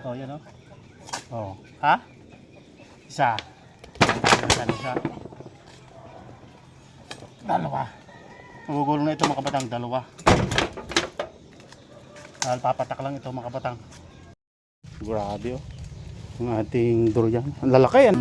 Oh, yan oh. Oh. Ha? Isa. Ano siya? Dalawa. Magugulong na ito mga kabatang, dalawa. Dahil papatak lang ito mga kabatang. Grabe oh. Ang ating durian. Ang lalaki yan.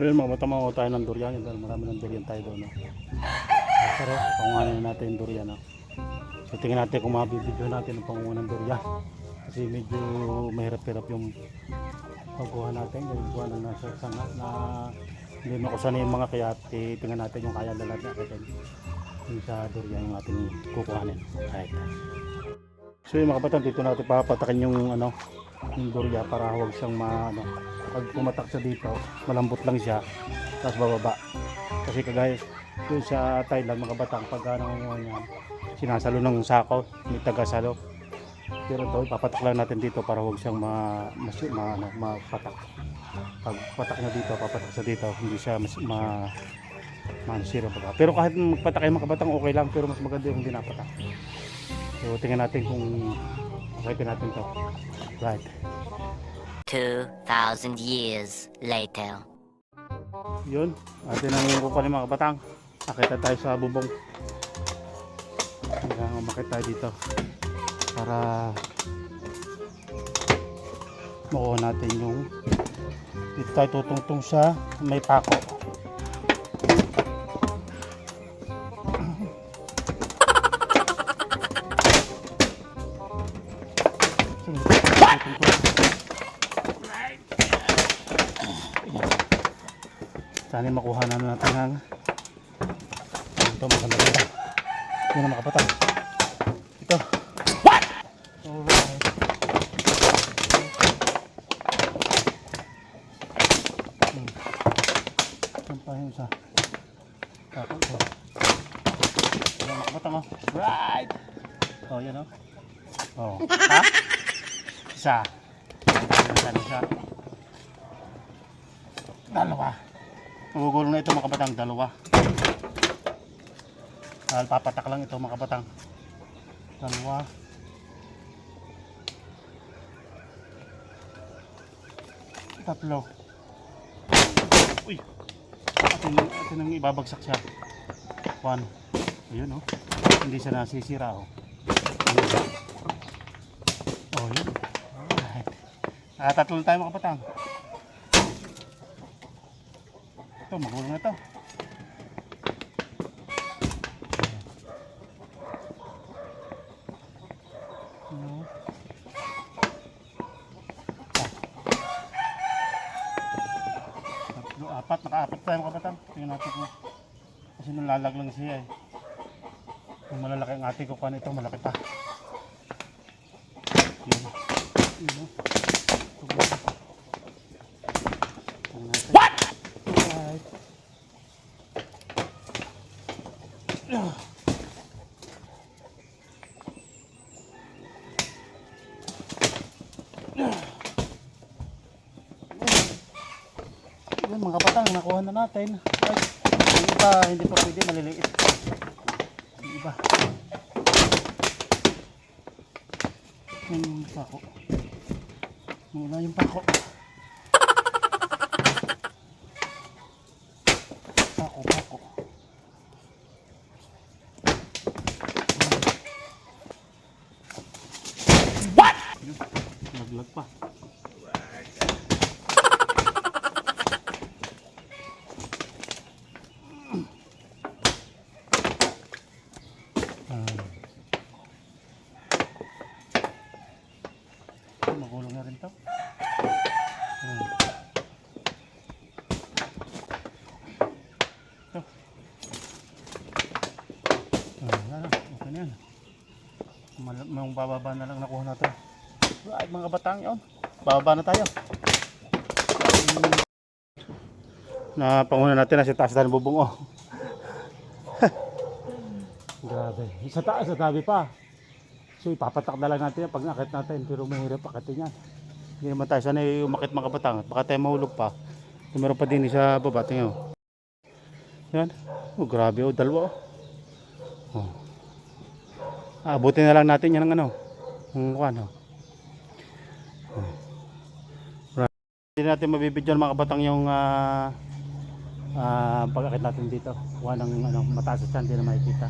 So yun mga kabatang, makuha tayo ng durian. Dahil marami ng durian tayo doon. Pero panguhanan na natin yung durian. So tingnan natin kung mabibidyo natin ang panguha ng durian. Kasi medyo mahirap-hirap yung pagkuha natin. Yung kuha na nasa sanga na hindi makusanay yung mga, kaya tingnan natin yung kaya lalat natin yung sa durian yung ating kukuhanin. Right. So yung mga kabatang, dito natin papatakin yung yung durian para huwag siyang pag pumatak siya dito malambot lang siya tapos bababa. Kasi kagaya doon sa Thailand mga kabatang, pag nangunguha niya sinasalo ng sako, may tagasalo. Pero ito ipapatak lang natin dito para huwag siyang mapatak. Pag patak na dito, papatak sa dito, hindi siya masira baga. Pero kahit magpatak ay mga kabatang okay lang, pero mas maganda yung hindi napatak. So tingnan natin kung okay natin to. Right. 2,000 years later. Yun, atin ang kukunin mga kabatang. Akita tayo sa bubong. Hanggang umakit tayo dito para makuha natin yung dito tayo tutungtong sa may pako. Sana makuha na natin ang ito maganda dito. Yun ang makapatang. Ito. What? Alright. Sampahin sa kako ito. Yun ang makapatang oh. Right. Oh yan oh. Oh. Ha? Isa. Ano siya? Dalawa. Magugulong na ito mga kabatang, dalawa. Dahil papatak lang ito mga kabatang. Dalawa. Tatlo. Uy! Atin ang ibabagsak siya. One. Ayun oh. Hindi siya nasisira oh. Oh yun. Alright. Nakatatlo tayo mga kabatang. Ito, magulong na ito. Tatlo, apat, naka-apat tayo mga kabatang. Tingnan natin kung kasi nalalaglang siya eh. Kung malalaki ang ating kukuha nito, malaki pa. Yun. Yun. What? Right. Yun mga kapatang, nakuha na natin. Ay, yung iba hindi pa pwede, maliliit. Yung iba. Yung pako. Mula yung pako. Pako. What? Naglag pa. Magulong na rin to. Okay na yan. May bababa na lang nakuha natin. Right, mga batang yun. Bababa na tayo. Napanguna natin na sa taas tayo ng bubong oh. Grabe. Sa taas, sa tabi pa. So ipapatak na lang natin yan pag nakit natin. Pero mahirap akitin yan. Hindi naman tayo sanay umakit mga batang. Baka tayo mahulog pa. Meron pa din sa baba. Tingnan mo. Yan. Oh, grabe oh, dalawa oh. Oh. Abutin na lang natin yan ng ano. Ng kuwan oh. Oh. Right. Hindi natin mabibidyon mga kabatang yung pag-akit natin dito. Kuha ng ano, mataas sa hindi na makikita.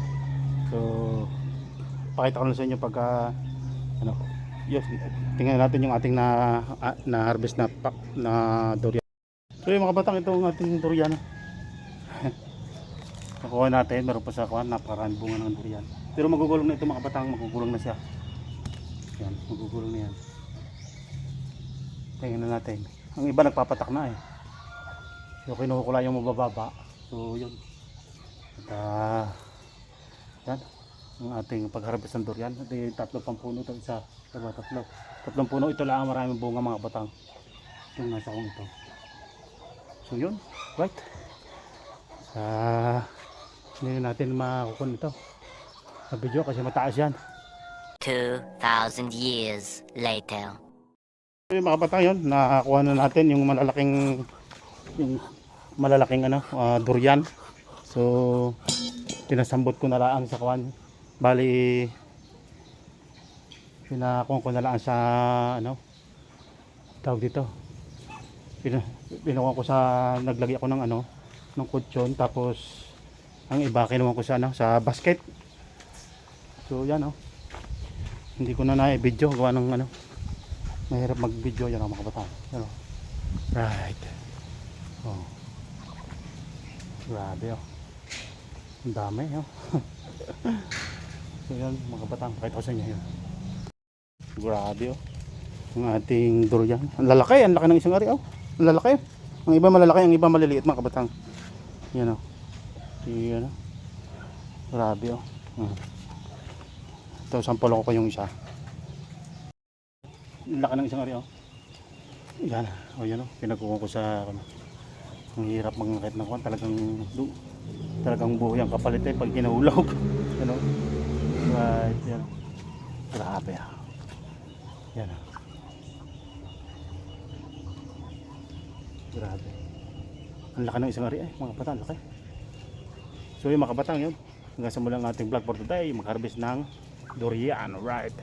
So, pakita ko lang sa inyo pagka ano, yes, tingnan natin yung ating na harvest na durian. So yung mga kabatang, ito ang ating durian. Nakuha natin, meron pa sa kuha, napakaraming bunga ng durian. Pero magugulong na ito mga kabatang, magugulong na siya. Yan, magugulong na yan. Tingnan na natin. Ang iba nagpapatak na eh. So kinukula yung mabababa. So yun. At yan. Ang ating pag-harvest ng durian. Ito yung tatlo pang puno. Ito isa, dalawa, tatlo. Tatlong puno. Ito lang ang maraming bunga mga kabatang. Ito nasa kong ito. So yun. Right. Hindi natin makukun ito sa video kasi mataas yan. 2,000 years later. So yung mga kabatang yun, nakakuha na natin yung malalaking ano, durian. So pinasambot ko na lang sa kuwan. Bali pinakuha ko na lang sa ano tawag dito. Pinukuha ko sa naglagay ako ng ano ng kutsyon, tapos ang iba kinuha ko sa ano sa basket. So yan oh. Hindi ko na na-video gawa ng ano. Mahirap mag-video yan mga kabatang. Yan oh. Right. Oh. Grabe oh. Ang dami oh. So yan mga kabatang, pakita ko sa inyo yun. Grabe oh. Ang ating durian. Ang lalaki, ang laki ng isang ari oh. Ang lalaki. Ang iba malalaki, ang iba maliliit mga kabatang. Yan oh. Yan oh. Grabe oh. Ito, sampol ko yung isa. Ang laki ng isang ari oh. Yan. O yan oh. Pinagkuha ko sa ano. Ang hirap magngakit ng kwan. Talagang buhay ang kapalit eh pag kinahulog. Yan oh. Right. Yan. Grabe ah. Yan oh. Grabe. Ang laki ng isang ari eh. Mga kabatang, laki. So yung mga kabatang yun. Hanggang sa mula ang ating vlog for today. Mag-harvest ng durian. Right.